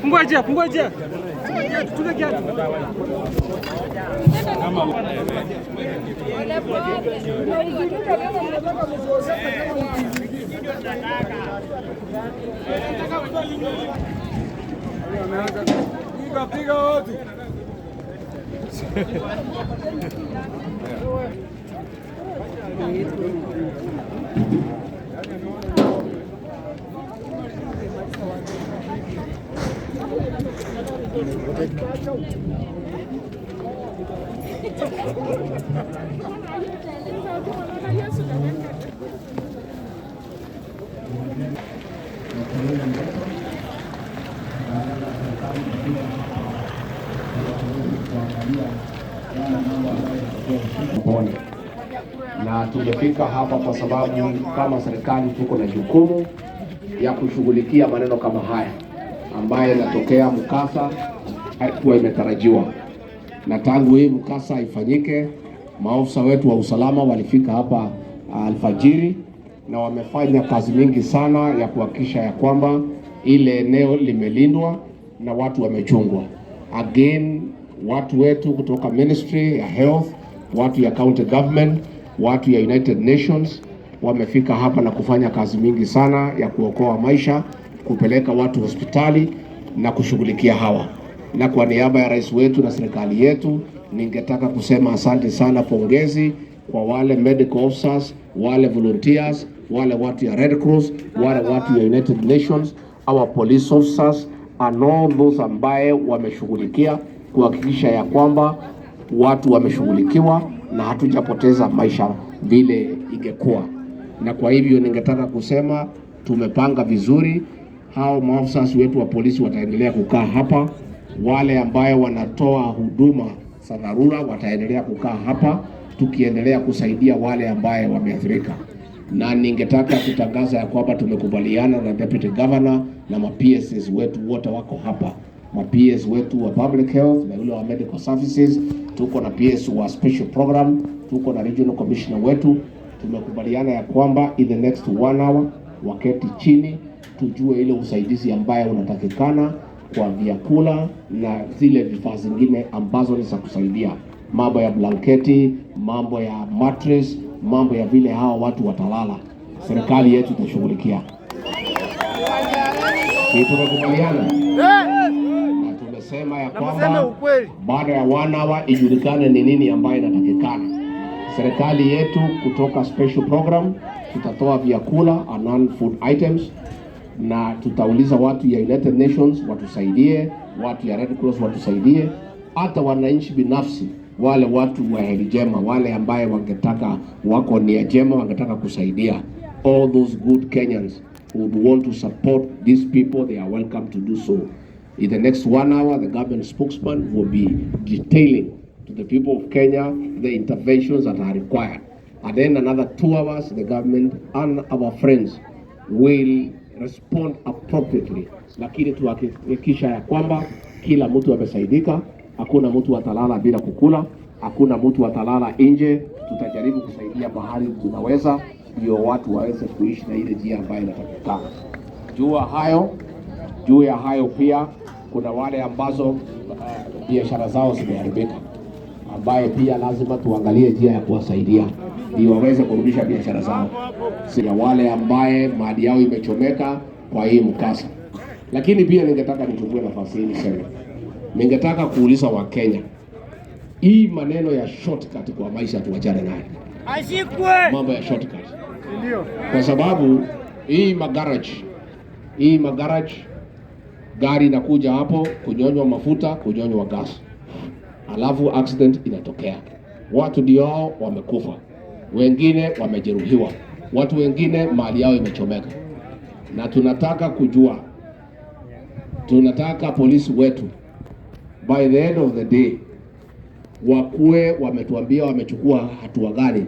Fungua njia. Tutuke kiatu. Piga wote. Na tumefika hapa kwa sababu kama serikali tuko na jukumu ya kushughulikia maneno kama haya ambayo yanatokea mkasa haikuwa imetarajiwa. Na tangu hii mkasa ifanyike, maafisa wetu wa usalama walifika hapa alfajiri na wamefanya kazi mingi sana ya kuhakikisha ya kwamba ile eneo limelindwa na watu wamechungwa. Again, watu wetu kutoka Ministry ya Health, watu ya County Government, watu ya United Nations wamefika hapa na kufanya kazi mingi sana ya kuokoa maisha, kupeleka watu hospitali na kushughulikia hawa. Na kwa niaba ya rais wetu na serikali yetu, ningetaka kusema asante sana, pongezi kwa wale medical officers, wale volunteers, wale watu ya Red Cross, wale watu ya United Nations, our police officers and all those ambaye wameshughulikia kuhakikisha ya kwamba watu wameshughulikiwa na hatujapoteza maisha vile ingekuwa. Na kwa hivyo ningetaka kusema tumepanga vizuri. Hao maafisa wetu wa polisi wataendelea kukaa hapa, wale ambaye wanatoa huduma za dharura wataendelea kukaa hapa, tukiendelea kusaidia wale ambaye wameathirika. Na ningetaka kutangaza ya kwamba tumekubaliana na Deputy Governor na ma-PSs wetu wote wako hapa. Ma-PS wetu wa Public Health na yule wa Medical Services, tuko na PS wa Special Program, tuko na Regional Commissioner wetu. Tumekubaliana ya kwamba in the next 1 hour waketi chini tujue ile usaidizi ambaye unatakikana kwa vyakula na zile vifaa zingine ambazo ni za kusaidia. Mambo ya blanketi, mambo ya mattress, mambo ya vile hao watu watalala. Serikali yetu itashughulikia. Tumekubaliana. Na tumesema ya kwamba baada ya 1 hour ijulikane ni nini ambayo inatakikana. Serikali yetu kutoka special program tutatoa vyakula and non-food items, na tutauliza watu ya United Nations watusaidie, watu ya Red Cross watusaidie, hata wananchi binafsi, wale watu wa heri jema, wale ambaye wangetaka wako nia jema wangetaka kusaidia. All those good Kenyans who would want to support these people, they are welcome to do so. In the next 1 hour, the government spokesman will be detailing to the people of Kenya the interventions that are required. And then another 2 hours, the government and our friends will respond appropriately. Lakini tuhakikisha ya kwamba kila mtu amesaidika, hakuna mtu atalala bila kukula, hakuna mtu atalala nje. Tutajaribu kusaidia bahari tunaweza, ndio watu waweze kuishi na ile njia ambayo inatakikana. Juu ya hayo pia kuna wale ambazo biashara zao zimeharibika, ambaye pia lazima tuangalie njia ya kuwasaidia ili waweze kurudisha biashara zao. Sina wale ambaye mali yao imechomeka kwa hii mkasa. Lakini pia ningetaka nichukue nafasi hii niseme, ningetaka kuuliza Wakenya, hii maneno ya shortcut kwa maisha tuachane nayo. Ashikwe mambo ya shortcut. Ndio. Kwa sababu hii magarage gari inakuja hapo kunyonywa mafuta, kunyonywa gas, alafu accident inatokea, watu ndio wamekufa, wengine wamejeruhiwa, watu wengine mali yao imechomeka. Na tunataka kujua, tunataka polisi wetu by the end of the day wakuwe wametuambia wamechukua hatua gani.